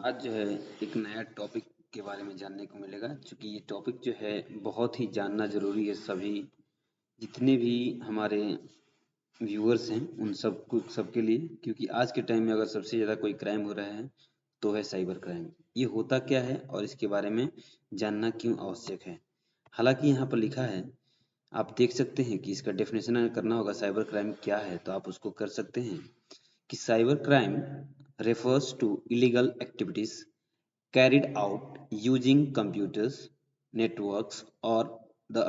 आज जो है एक नया टॉपिक के बारे में जानने को मिलेगा, क्योंकि ये टॉपिक जो है बहुत ही जानना ज़रूरी है। सभी जितने भी हमारे व्यूअर्स हैं उन सबके लिए, क्योंकि आज के टाइम में अगर सबसे ज़्यादा कोई क्राइम हो रहा है तो है साइबर क्राइम। ये होता क्या है और इसके बारे में जानना क्यों आवश्यक है। हालांकि यहाँ पर लिखा है, आप देख सकते हैं कि इसका डेफिनेशन अगर करना होगा साइबर क्राइम क्या है तो आप उसको कर सकते हैं कि cyber crime refers to illegal activities carried out using computers, networks, or the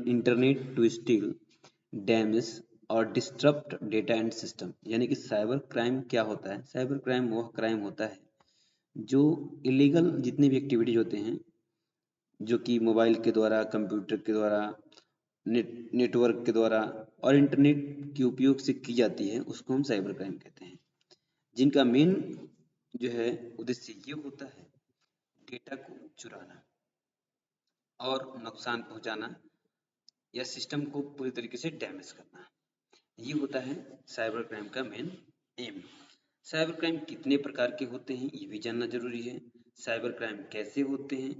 internet to steal, damage और disrupt data and system। यानी कि साइबर क्राइम क्या होता है? साइबर क्राइम वह क्राइम होता है जो इलीगल जितने भी एक्टिविटीज होते हैं, जो कि मोबाइल के द्वारा, कंप्यूटर के द्वारा, नेटवर्क के द्वारा और इंटरनेट के उपयोग से की जाती है, उसको हम साइबर क्राइम कहते हैं। जिनका मेन जो है उद्देश्य ये होता है डेटा को चुराना और नुकसान पहुंचाना या सिस्टम को पूरी तरीके से डैमेज करना। ये होता है साइबर क्राइम का मेन एम। साइबर क्राइम कितने प्रकार के होते हैं ये भी जानना जरूरी है। साइबर क्राइम कैसे होते हैं,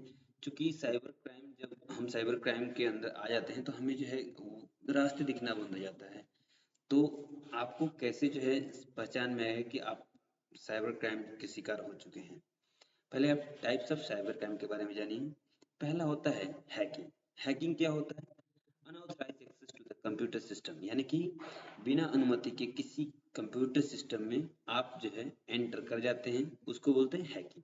क्योंकि साइबर क्राइम जब हम साइबर क्राइम के अंदर आ जाते हैं तो हमें जो है रास्ते दिखना बंद हो जाता है। तो आपको कैसे जो है पहचान में आए कि आप साइबर क्राइम के शिकार हो चुके हैं। पहले आप टाइप्स ऑफ साइबर क्राइम के बारे में जानिए। पहला होता है हैकिंग। हैकिंग क्या होता है? Unauthorised access to the computer system, यानी कि बिना अनुमति के किसी कंप्यूटर सिस्टम में आप जो है एंटर कर जाते हैं, उसको बोलते हैं हैकिंग।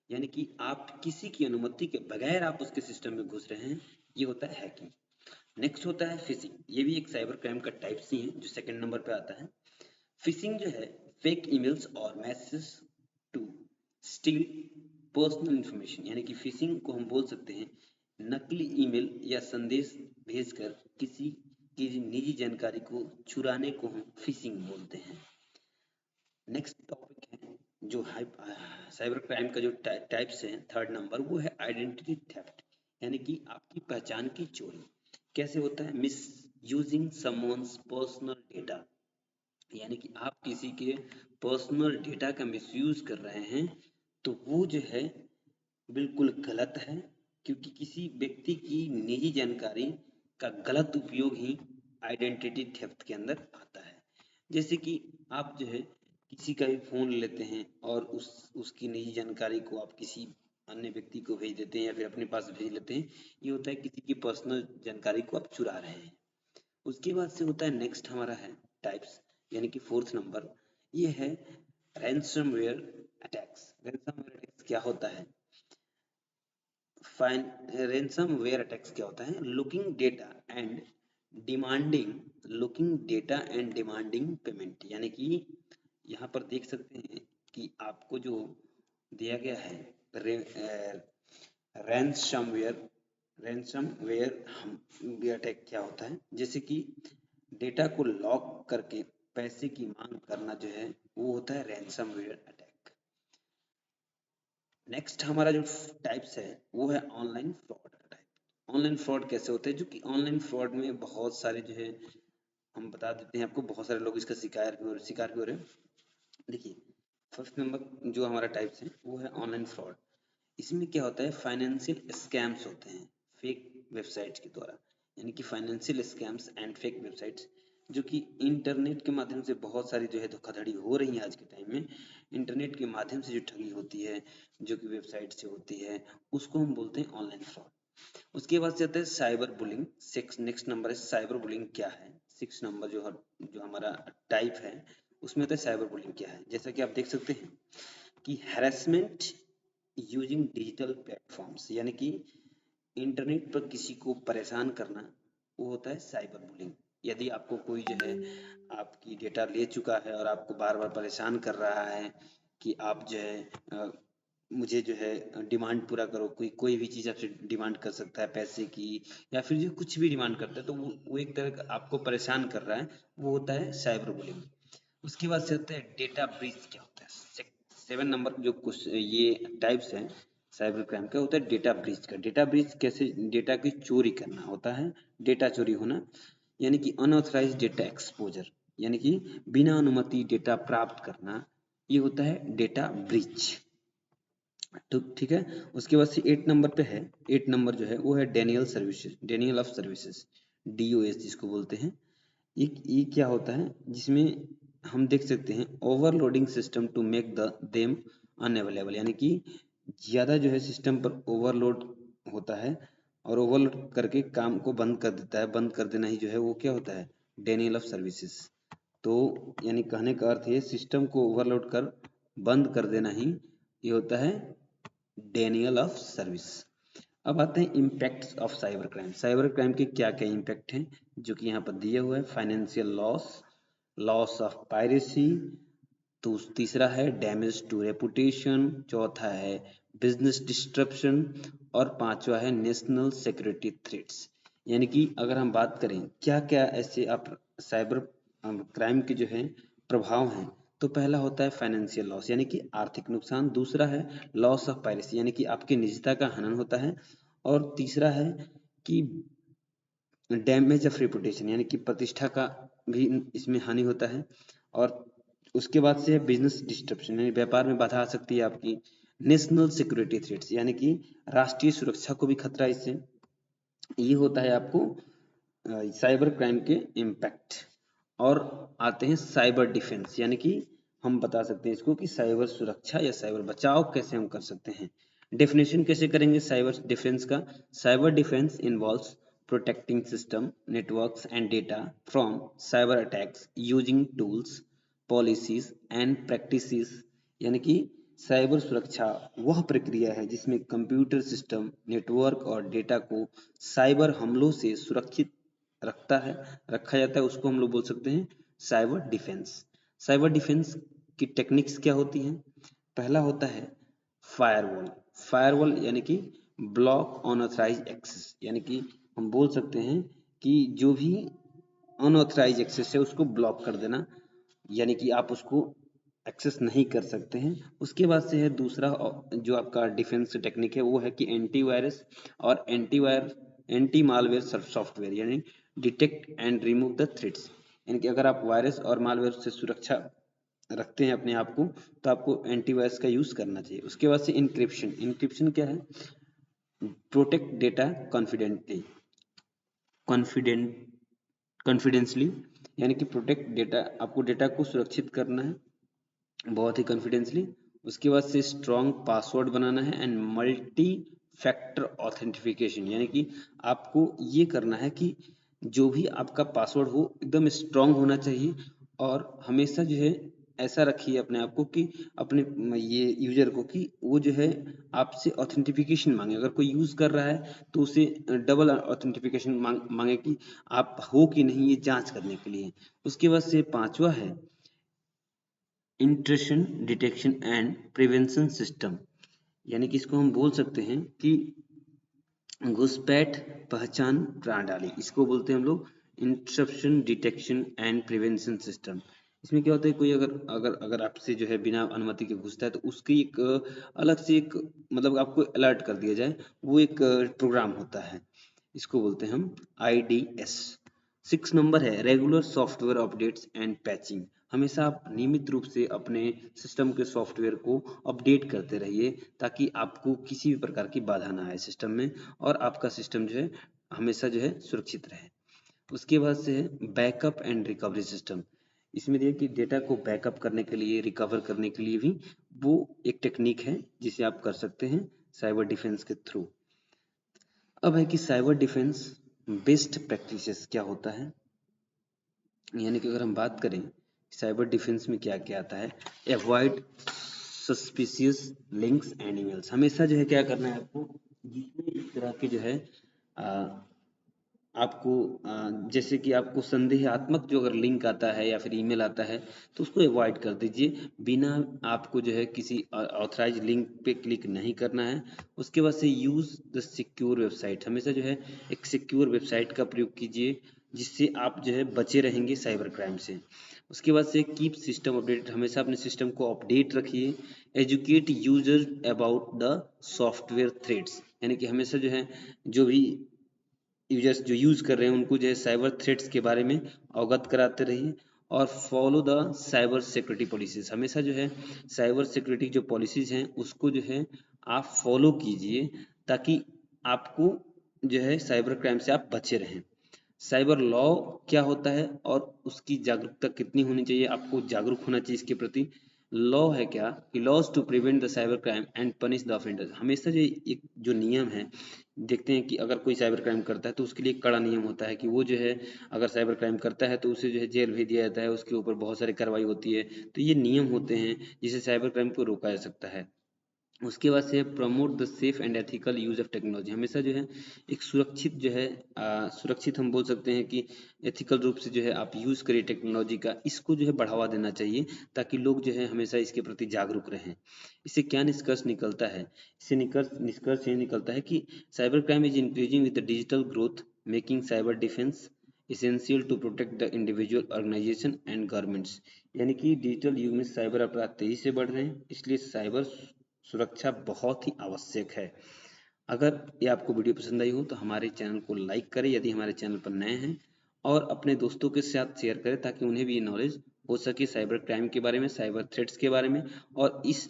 यानी कि आप किसी की अनुमति के बगैर आप उसके सिस्टम में घुस रहे हैं, ये होता है हैकिंग। नेक्स्ट होता है फिशिंग। ये भी एक साइबर क्राइम का टाइप्स ही है जो सेकंड नंबर पे आता है। फिशिंग जो है फेक ईमेल्स और message to steal personal information, यानी कि फिशिंग को हम बोल सकते हैं नकली ईमेल या संदेश भेजकर किसी की निजी जानकारी को चुराने को हम फिशिंग बोलते हैं। नेक्स्ट टॉपिक है जो साइबर क्राइम का जो टाइप्स है थर्ड नंबर, वो है आइडेंटिटी थेफ्ट, यानी कि आपकी पहचान की चोरी। कैसे होता है? Miss using someone's personal data, यानी कि आप किसी के पर्सनल डेटा का मिसयूज कर रहे हैं, तो वो जो है बिल्कुल गलत है, क्योंकि किसी व्यक्ति की निजी जानकारी का गलत उपयोग ही आइडेंटिटी थेफ्ट के अंदर आता है। जैसे कि आप जो है किसी का भी फोन लेते हैं और उसकी निजी जानकारी को आप किसी अन्य व्यक्ति को भेज देते हैं या फिर अपने पास भेज लेते हैं। ये होता है किसी की पर्सनल जानकारी को आप चुरा रहे हैं। उसके बाद से होता है नेक्स्ट हमारा है टाइप्स, यानी कि फोर्थ नंबर, ये है रैंसमवेयर अटैक्स। रैंसमवेयर अटैक्स क्या होता है? फाइन रैंसमवेयर अटैक्स क्या होता है? Looking data and demanding payment, यानी कि यहाँ पर देख सकते हैं कि आपको जो दिया गया है रैंसमवेयर रैंसमवेयर अटैक क्या होता है? जैसे कि डेटा को लॉक करके पैसे की मांग करना जो है वो होता है रैंसमवेयर अटैक। नेक्स्ट हमारा जो टाइप्स है वो है online fraud type. Online fraud कैसे होते हैं? जो कि ऑनलाइन फ्रॉड में बहुत सारे जो है हम बता देते हैं आपको, बहुत सारे लोग इसका शिकार भी हो रहे हैं। देखिए, फर्स्ट नंबर जो हमारा टाइप्स है वो है ऑनलाइन फ्रॉड। इसमें क्या होता है? फाइनेंशियल स्कैम्स होते हैं फेक वेबसाइट्स के द्वारा, यानी कि financial scams and fake websites, जो कि इंटरनेट के माध्यम से बहुत सारी जो है धोखाधड़ी हो रही है आज के टाइम में। इंटरनेट के माध्यम से जो ठगी होती है, जो कि वेबसाइट से होती है, उसको हम बोलते हैं ऑनलाइन फ्रॉड। उसके बाद से आता है साइबर बुलिंग। नेक्स्ट नंबर है साइबर बुलिंग क्या है। सिक्स नंबर जो हमारा टाइप है उसमें होता है साइबर बुलिंग क्या है। जैसा कि आप देख सकते हैं कि हैरेसमेंट यूजिंग डिजिटल प्लेटफॉर्म्स, यानी कि इंटरनेट पर किसी को परेशान करना, वो होता है साइबर बुलिंग। यदि आपको कोई जो है आपकी डेटा ले चुका है और आपको बार बार परेशान कर रहा है कि आप जो है मुझे जो है डिमांड पूरा करो, कोई कोई भी चीज़ आपसे डिमांड कर सकता है पैसे की, या फिर जो कुछ भी डिमांड करता है, तो वो एक तरह का आपको परेशान कर रहा है, वो होता है साइबर बुलिंग। उसके बाद से होता है डेटा ब्रीच क्या होता है। सेवन नंबर जो कुछ ये टाइप्स हैं साइबर क्राइम का, होता है डेटा ब्रीच का। डेटा ब्रीच कैसे? डेटा की चोरी करना होता है, डेटा चोरी होना, यानी कि अनऑथराइज्ड डेटा एक्सपोजर, यानी कि बिना अनुमति डेटा प्राप्त करना, ये होता है डेटा ब्रीच। तो ठीक है, उसके बाद से 8 नंबर पे है, 8 नंबर जो है वो है Daniel services, Daniel of services, DOS जिसको बोलते हैं। ये क्या होता है, जिसमें हम देख सकते हैं overloading system to make the them unavailable, यानी कि ज़्यादा जो है सिस्टम पर ओवरलोड होता है और ओवरलोड करके काम को बंद कर देता है। बंद कर देना ही जो है वो क्या होता है, डेनियल ऑफ सर्विसेज। तो यानी कहने का अर्थ है सिस्टम को ओवरलोड कर बंद कर देना ही ये होता है डेनियल ऑफ सर्विस। अब आते हैं impacts of cyber crime. Cyber crime के क्या क्या इम्पैक्ट हैं जो कि यहाँ पर दिए हुए हैं। Financial loss, loss of piracy, तो तीसरा है डैमेज टू रेपुटेशन, चौथा है बिजनेस डिस्ट्रप्शन और पांचवा है नेशनल सिक्योरिटी थ्रेट्स। यानी कि अगर हम बात करें क्या क्या ऐसे आप साइबर क्राइम के जो है प्रभाव हैं, तो पहला होता है फाइनेंशियल लॉस यानी कि आर्थिक नुकसान, दूसरा है लॉस ऑफ पायरेसी यानी कि आपकी निजता का हनन होता है, और तीसरा है कि डैमेज ऑफ रेपुटेशन यानी कि प्रतिष्ठा का भी इसमें हानि होता है, और उसके बाद से है बिजनेस डिस्ट्रप्शन यानी व्यापार में बाधा आ सकती है आपकी। नेशनल सिक्योरिटी थ्रेट्स यानी कि राष्ट्रीय सुरक्षा को भी खतरा इससे। ये होता है आपको साइबर क्राइम के इम्पैक्ट। और आते हैं साइबर डिफेंस यानी कि हम बता सकते हैं इसको कि साइबर सुरक्षा या साइबर बचाव कैसे हम कर सकते हैं। डेफिनेशन कैसे करेंगे साइबर डिफेंस का। Cyber defence involves protecting system, networks and data from cyber attacks using tools, policies and practices। यानी कि साइबर सुरक्षा वह प्रक्रिया है जिसमें कंप्यूटर सिस्टम, नेटवर्क और डेटा को साइबर हमलों से सुरक्षित रखा जाता है, उसको हम लोग बोल सकते हैं साइबर डिफेंस। साइबर डिफेंस की टेक्निक्स क्या होती हैं। पहला होता है फायरवॉल। फायरवॉल यानी कि ब्लॉक अनऑथराइज्ड एक्सेस, यानी कि हम बोल सकते हैं कि जो भी अनऑथराइज्ड एक्सेस है उसको ब्लॉक कर देना, यानी कि आप उसको एक्सेस नहीं कर सकते हैं। उसके बाद से है दूसरा जो आपका डिफेंस टेक्निक है वो है कि एंटीवायरस और एंटी मालवेयर सॉफ्टवेयर, यानी detect and remove the threats. यानी कि अगर आप वायरस और मालवेयर से सुरक्षा रखते हैं अपने आप को, तो आपको एंटीवायरस का यूज करना चाहिए। उसके बाद से इंक्रिप्शन। इंक्रिप्शन क्या है, प्रोटेक्ट डेटा कॉन्फिडेंट कॉन्फिडेंसली, यानी कि प्रोटेक्ट डेटा, आपको डेटा को सुरक्षित करना है बहुत ही कॉन्फिडेंसली। उसके बाद से स्ट्रॉन्ग पासवर्ड बनाना है एंड मल्टी फैक्टर ऑथेंटिफिकेशन, यानी कि आपको ये करना है कि जो भी आपका पासवर्ड हो एकदम स्ट्रॉन्ग होना चाहिए, और हमेशा जो है ऐसा रखिए अपने आप को कि अपने ये यूजर को कि वो जो है आपसे ऑथेंटिफिकेशन मांगे। अगर कोई यूज कर रहा है तो उसे डबल ऑथेंटिफिकेशन मांगे कि आप हो कि नहीं, ये जांच करने के लिए। उसके बाद से पांचवा है intrusion detection and prevention system, यानी कि इसको हम बोल सकते हैं कि घुसपैठ पहचान प्रणाली, इसको बोलते हैं हम लोग interruption detection and prevention system. इसमें क्या होता है, कोई अगर अगर अगर आपसे जो है बिना अनुमति के घुसता है तो उसकी एक अलग से एक मतलब आपको अलर्ट कर दिया जाए, वो एक प्रोग्राम होता है, इसको बोलते हैं हम IDS। 6 नंबर है regular software updates and patching. हमेशा आप नियमित रूप से अपने सिस्टम के सॉफ्टवेयर को अपडेट करते रहिए ताकि आपको किसी भी प्रकार की बाधा ना आए सिस्टम में, और आपका सिस्टम जो है हमेशा जो है सुरक्षित रहे। उसके बाद से है बैकअप एंड रिकवरी सिस्टम। इसमें देखिए कि डेटा को बैकअप करने के लिए, रिकवर करने के लिए भी वो एक टेक्निक है जिसे आप कर सकते हैं साइबर डिफेंस के थ्रू। अब है कि साइबर डिफेंस बेस्ट प्रैक्टिसेस क्या होता है, यानी कि अगर हम बात करें साइबर डिफेंस में क्या क्या आता है। Avoid suspicious links and emails, हमेशा जो है क्या करना है आपको, जितने इस तरह के जो है आ, आपको जैसे कि आपको संदेहात्मक जो अगर लिंक आता है या फिर ईमेल आता है तो उसको अवॉइड कर दीजिए। बिना आपको जो है किसी ऑथराइज लिंक पे क्लिक नहीं करना है। उसके बाद से यूज़ द सिक्योर वेबसाइट, हमेशा जो है एक सिक्योर वेबसाइट का प्रयोग कीजिए जिससे आप जो है बचे रहेंगे साइबर क्राइम से। उसके बाद से कीप सिस्टम अपडेटेड, हमेशा अपने सिस्टम को अपडेट रखिए। Educate user about the software threats, यानी कि हमेशा जो है जो भी यूजर्स जो यूज कर रहे हैं उनको जो है साइबर थ्रेट्स के बारे में अवगत कराते रहिए। और follow the cyber security policies. हमेशा जो है साइबर सिक्योरिटी जो पॉलिसीज हैं उसको जो है आप फॉलो कीजिए, ताकि आपको जो है साइबर क्राइम से आप बचे रहें। साइबर लॉ क्या होता है और उसकी जागरूकता कितनी होनी चाहिए, आपको जागरूक होना चाहिए इसके प्रति। लॉ है क्या कि laws to prevent the cyber crime and punish the offenders. हमेशा जो एक जो नियम है, देखते हैं कि अगर कोई साइबर क्राइम करता है तो उसके लिए कड़ा नियम होता है कि वो जो है अगर साइबर क्राइम करता है तो उसे जो है जेल भेज दिया जाता है, उसके ऊपर बहुत सारी कार्रवाई होती है। तो ये नियम होते हैं जिससे साइबर क्राइम को रोका जा सकता है। उसके बाद से promote the safe and ethical use of technology. हमेशा जो है एक सुरक्षित जो है सुरक्षित हम बोल सकते हैं कि एथिकल रूप से जो है आप यूज करिए टेक्नोलॉजी का, इसको जो है बढ़ावा देना चाहिए ताकि लोग जो है हमेशा इसके प्रति जागरूक रहें। इससे क्या निष्कर्ष निकलता है, इससे निष्कर्ष ये निकलता है कि cyber crime is increasing with the digital growth, making cyber defence essential to protect the individual, organization and governments। यानी कि डिजिटल युग में साइबर अपराध तेजी से बढ़ रहे हैं, इसलिए साइबर सुरक्षा बहुत ही आवश्यक है। अगर ये आपको वीडियो पसंद आई हो तो हमारे चैनल को लाइक करें यदि हमारे चैनल पर नए हैं, और अपने दोस्तों के साथ शेयर करें ताकि उन्हें भी ये नॉलेज हो सके साइबर क्राइम के बारे में, साइबर थ्रेट्स के बारे में। और इस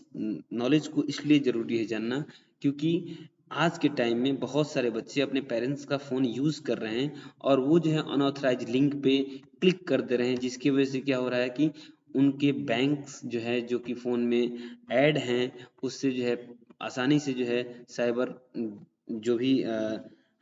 नॉलेज को इसलिए ज़रूरी है जानना क्योंकि आज के टाइम में बहुत सारे बच्चे अपने पेरेंट्स का फ़ोन यूज़ कर रहे हैं और वो जो है अनऑथराइज लिंक पे क्लिक कर दे रहे हैं, जिसकी वजह से क्या हो रहा है कि उनके बैंक्स जो है जो कि फ़ोन में ऐड हैं उससे जो है आसानी से जो है साइबर जो भी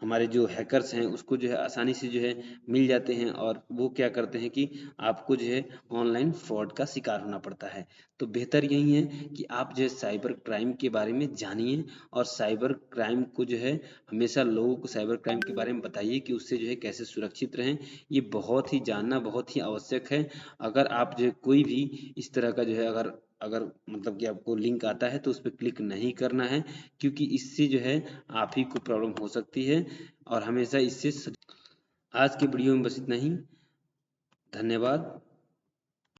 हमारे जो हैकर्स हैं उसको जो है आसानी से जो है मिल जाते हैं, और वो क्या करते हैं कि आपको जो है ऑनलाइन फ्रॉड का शिकार होना पड़ता है। तो बेहतर यही है कि आप जो है साइबर क्राइम के बारे में जानिए और साइबर क्राइम को जो है हमेशा लोगों को साइबर क्राइम के बारे में बताइए कि उससे जो है कैसे सुरक्षित रहें। ये बहुत ही जानना बहुत ही आवश्यक है। अगर आप जो है कोई भी इस तरह का जो है अगर अगर मतलब कि आपको लिंक आता है तो उस पर क्लिक नहीं करना है, क्योंकि इससे जो है आप ही को प्रॉब्लम हो सकती है। और हमेशा इससे आज के वीडियो में बस इतना ही। धन्यवाद।